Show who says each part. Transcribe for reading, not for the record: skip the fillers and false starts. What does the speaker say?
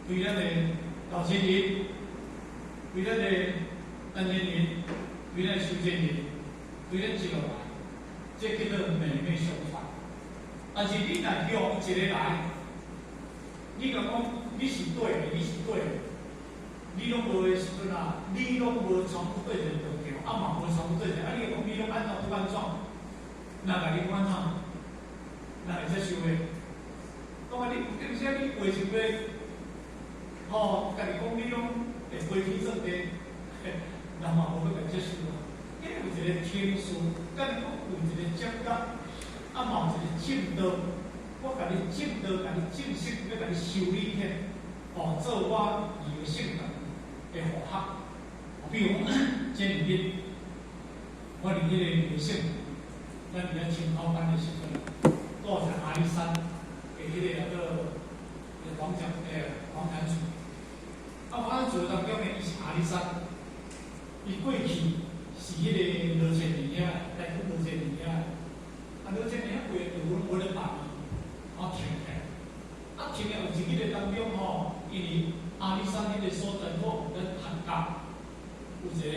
Speaker 1: 为咱的稻田人，为咱的单田人，为咱修建人，为咱一路来，这叫做妹妹相传。但是你若用一个来，你甲讲你是对的，你是对的，你拢无的时阵啊，你拢无全部对着就对，啊嘛无全部对着，啊你讲你拢按照不安怎？哪甲你管怎？哪会接受的？讲啊，你而且你话就要，吼，家己讲你拢会飞天做地，人嘛无要甲接受啊。因为有一个天数，甲你讲有一个奖金，啊嘛有一个正道，我甲你正道，甲你正式，要甲你修理起，哦，做我义的性格的符合。比如这里面，我伫迄个微信，咱伫咧青考班的时阵，住在阿里山的迄个叫做黄潭厝。啊，黄潭厝当中呢，伊是阿里山，伊过去是迄个罗千年遐，大概罗千年遐，啊罗千年遐过有人办啊，啊停起来，啊停了有一日当中吼，因为阿里山迄个所在好，咱寒假有一个